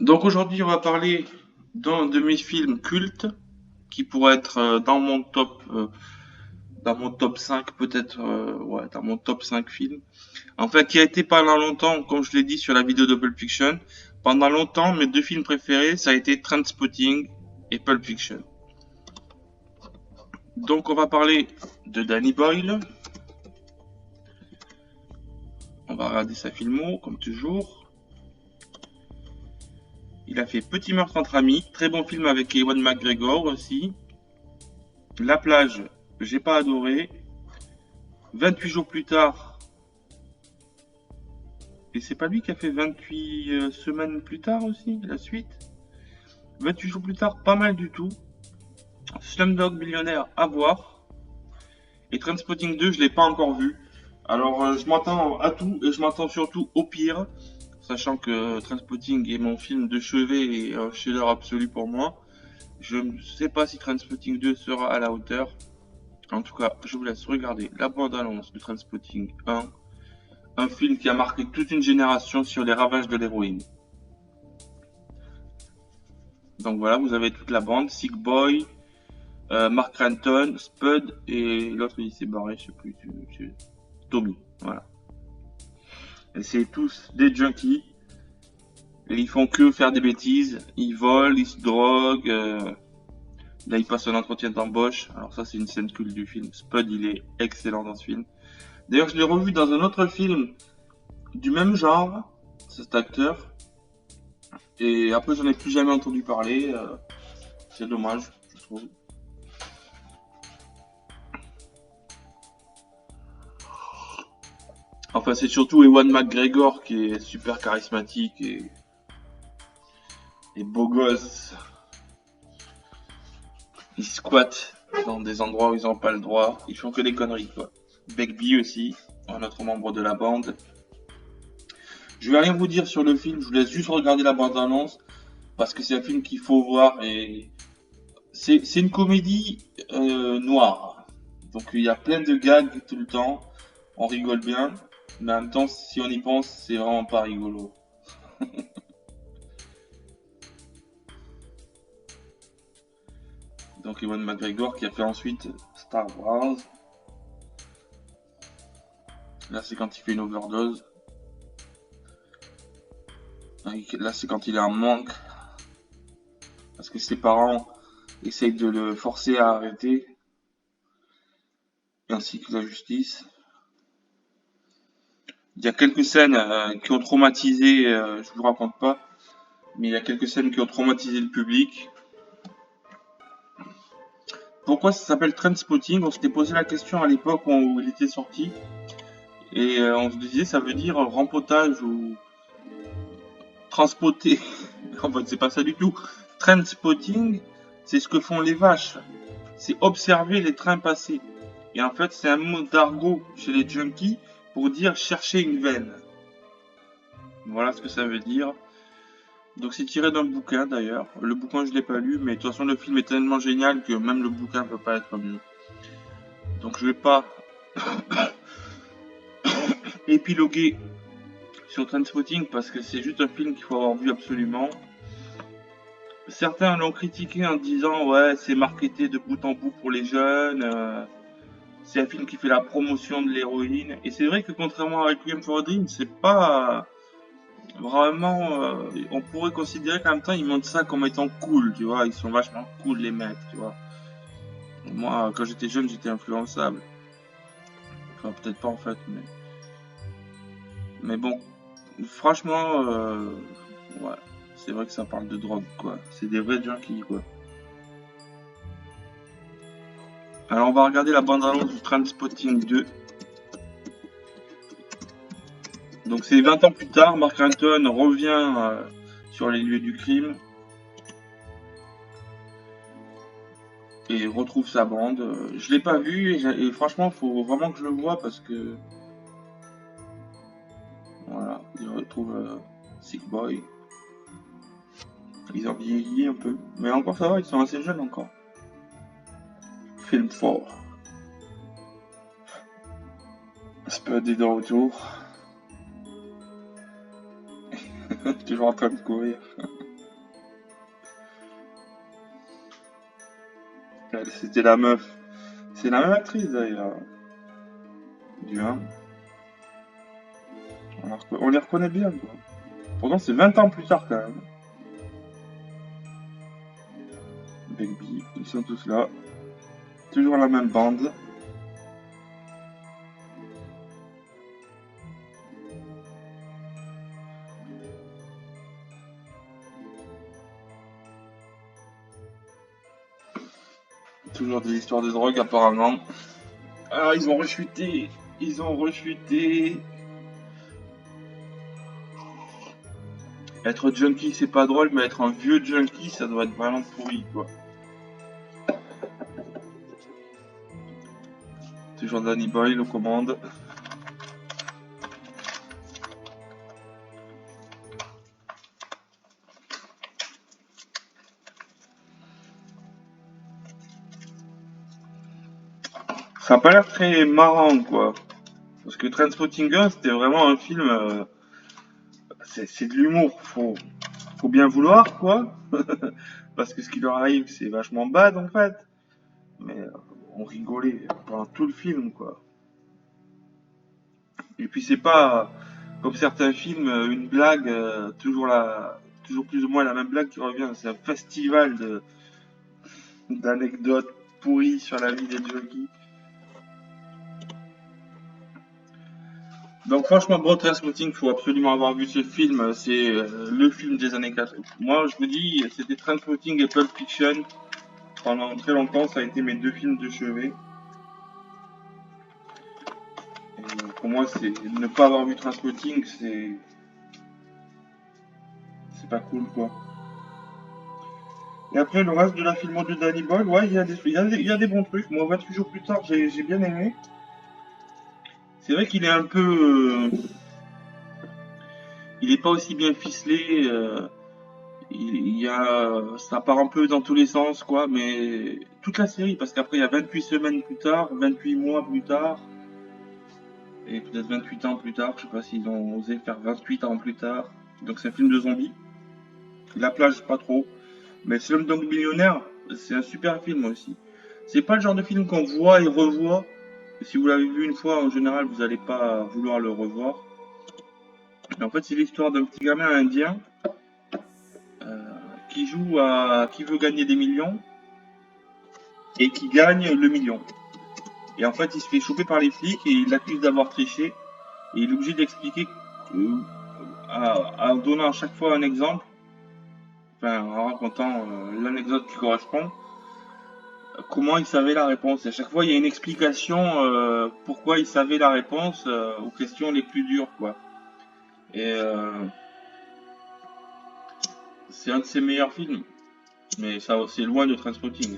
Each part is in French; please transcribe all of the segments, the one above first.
Donc aujourd'hui, on va parler d'un de mes films cultes qui pourrait être dans mon top 5 peut-être, ouais, dans mon top 5 films. En fait, qui a été pendant longtemps, comme je l'ai dit sur la vidéo de Pulp Fiction, pendant longtemps, mes deux films préférés, ça a été Trainspotting et Pulp Fiction. Donc on va parler de Danny Boyle. On va regarder sa filmo, comme toujours. Il a fait Petit meurtre entre amis, très bon film avec Ewan McGregor aussi. La plage, j'ai pas adoré. 28 jours plus tard, et c'est pas lui qui a fait 28 semaines plus tard aussi, la suite. 28 jours plus tard, pas mal du tout. Slumdog Millionnaire à voir. Et Trainspotting 2, je l'ai pas encore vu. Alors je m'attends à tout et je m'attends surtout au pire, sachant que Trainspotting est mon film de chevet et un chef-d'œuvre absolu pour moi. Je ne sais pas si Trainspotting 2 sera à la hauteur. En tout cas, je vous laisse regarder la bande-annonce de Trainspotting 1, un film qui a marqué toute une génération sur les ravages de l'héroïne. Donc voilà, vous avez toute la bande, Sick Boy, Mark Renton, Spud et l'autre il s'est barré, je sais plus, Tommy. Voilà. Et c'est tous des junkies. Et ils font que faire des bêtises, ils volent, ils se droguent. Là, ils passent un entretien d'embauche. Alors ça, c'est une scène culte du film. Spud, il est excellent dans ce film. D'ailleurs, je l'ai revu dans un autre film du même genre, cet acteur. Et après, j'en ai plus jamais entendu parler. C'est dommage, je trouve. Enfin, c'est surtout Ewan McGregor qui est super charismatique et beau gosse. Ils squattent dans des endroits où ils n'ont pas le droit. Ils font que des conneries, quoi. Begbie aussi, un autre membre de la bande. Je vais rien vous dire sur le film, je vous laisse juste regarder la bande-annonce parce que c'est un film qu'il faut voir et c'est une comédie noire. Donc il y a plein de gags tout le temps, on rigole bien, mais en même temps, si on y pense, c'est vraiment pas rigolo. Donc Ewan McGregor qui a fait ensuite Star Wars. Là, c'est quand il fait une overdose. Là, c'est quand il est en manque parce que ses parents essayent de le forcer à arrêter, ainsi que la justice. Il y a quelques scènes qui ont traumatisé, je vous raconte pas, mais il y a quelques scènes qui ont traumatisé le public. Pourquoi ça s'appelle Trainspotting? On s'était posé la question à l'époque où il était sorti, et on se disait ça veut dire rempotage ou transporter. En fait, c'est pas ça du tout. Trainspotting, c'est ce que font les vaches. C'est observer les trains passer. Et en fait, c'est un mot d'argot chez les junkies pour dire chercher une veine. Voilà ce que ça veut dire. Donc c'est tiré d'un bouquin d'ailleurs. Le bouquin je l'ai pas lu, mais de toute façon le film est tellement génial que même le bouquin peut pas être mieux. Donc je vais pas épiloguer sur Trainspotting parce que c'est juste un film qu'il faut avoir vu absolument. Certains l'ont critiqué en disant ouais c'est marketé de bout en bout pour les jeunes. C'est un film qui fait la promotion de l'héroïne. Et c'est vrai que contrairement à Requiem for a Dream, c'est pas vraiment. On pourrait considérer qu'en même temps ils montrent ça comme étant cool, tu vois. Ils sont vachement cool les mecs, tu vois. Moi, quand j'étais jeune, j'étais influençable. Enfin, peut-être pas en fait, mais bon, franchement, ouais, c'est vrai que ça parle de drogue, quoi. C'est des vrais junkies, quoi. Alors, on va regarder la bande-annonce du Trainspotting 2. Donc, c'est 20 ans plus tard, Mark Renton revient sur les lieux du crime et retrouve sa bande. Je l'ai pas vu et franchement, faut vraiment que je le voie parce que voilà, il retrouve Sick Boy. Ils ont vieilli un peu. Mais encore ça va, ils sont assez jeunes encore. Film fort. Spud est de retour. Toujours en train de courir. C'était la meuf. C'est la même actrice d'ailleurs. Du 1. On les reconnaît bien, quoi. Pourtant, c'est 20 ans plus tard quand même. Baby, ils sont tous là. Toujours la même bande. Toujours des histoires de drogue apparemment. Ah, ils ont rechuté. Ils ont rechuté. Être junkie, c'est pas drôle, mais être un vieux junkie, ça doit être vraiment pourri, quoi. Toujours Danny Boyle aux commandes. Ça a pas l'air très marrant, quoi. Parce que Trainspotting 1, c'était vraiment un film. C'est de l'humour. Faut bien vouloir, quoi. Parce que ce qui leur arrive, c'est vachement bad, en fait. Mais on rigolait pendant tout le film, quoi. Et puis c'est pas comme certains films, une blague, toujours plus ou moins la même blague qui revient. C'est un festival d'anecdotes pourries sur la vie des junkies. Donc franchement, bon, Trainspotting, faut absolument avoir vu ce film. C'est le film des années 80. Moi, je vous dis, c'était Trainspotting et Pulp Fiction. Pendant très longtemps, ça a été mes deux films de chevet. Et pour moi, c'est ne pas avoir vu Trainspotting, c'est pas cool, quoi. Et après, le reste de la filmo de Danny Boyle, ouais, il y a des bons trucs. Moi, 28 jours plus tard, j'ai bien aimé. C'est vrai qu'il est un peu... il est pas aussi bien ficelé. Ça part un peu dans tous les sens, quoi. Mais toute la série, parce qu'après, il y a 28 semaines plus tard, 28 mois plus tard, et peut-être 28 ans plus tard. Je sais pas s'ils ont osé faire 28 ans plus tard. Donc c'est un film de zombies. La plage, pas trop. Mais Slumdog Millionnaire, c'est un super film aussi. C'est pas le genre de film qu'on voit et revoit. Si vous l'avez vu une fois, en général, vous n'allez pas vouloir le revoir. Et en fait, c'est l'histoire d'un petit gamin indien euh, qui joue qui veut gagner des millions et qui gagne le million. Et en fait, il se fait choper par les flics et il l'accuse d'avoir triché. Et il est obligé d'expliquer en donnant à chaque fois un exemple, enfin en racontant l'anecdote qui correspond, comment il savait la réponse. Et à chaque fois, il y a une explication pourquoi il savait la réponse aux questions les plus dures, quoi. Et c'est un de ses meilleurs films, mais ça, c'est loin de Trainspotting.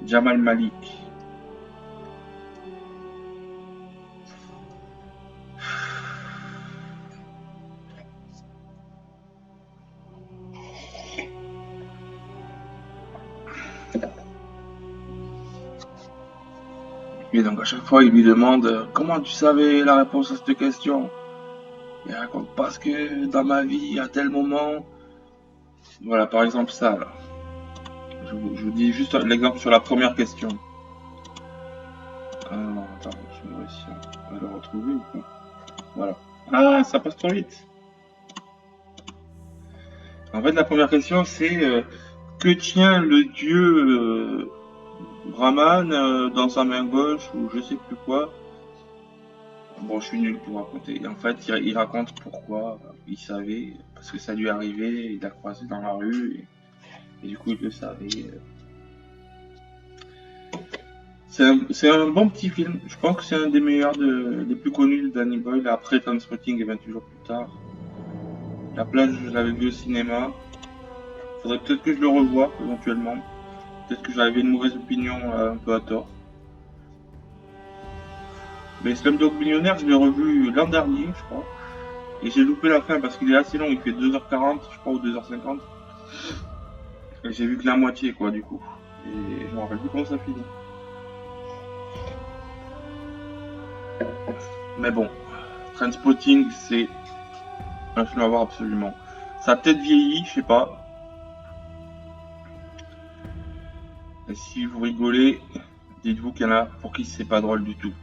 Jamal Malik. Et donc à chaque fois, il lui demande comment tu savais la réponse à cette question. Il raconte parce que dans ma vie, à tel moment, voilà, par exemple ça. Là. Je vous dis juste l'exemple sur la première question. Non, attends, je vais voir si on va le retrouver ou pas. Voilà. Ah, ça passe trop vite. En fait, la première question, c'est que tient le dieu Brahman dans sa main gauche ou je sais plus quoi. Bon, je suis nul pour raconter. Et en fait, il raconte pourquoi il savait, parce que ça lui arrivait, il l'a croisé dans la rue et du coup il le savait. C'est un bon petit film. Je pense que c'est un des meilleurs, des plus connus de Danny Boyle après Trainspotting et 28 jours plus tard. La plage, je l'avais vu au cinéma. Faudrait peut-être que je le revoie éventuellement. Peut-être que j'avais une mauvaise opinion un peu à tort. Mais Slumdog Millionnaire, je l'ai revu l'an dernier, je crois. Et j'ai loupé la fin parce qu'il est assez long, il fait 2h40, je crois, ou 2h50. Et j'ai vu que la moitié, quoi, du coup. Et je me rappelle plus comment ça finit. Mais bon, Trainspotting, c'est un film à voir absolument. Ça a peut-être vieilli, je sais pas. Et si vous rigolez, dites-vous qu'il y en a pour qui c'est pas drôle du tout.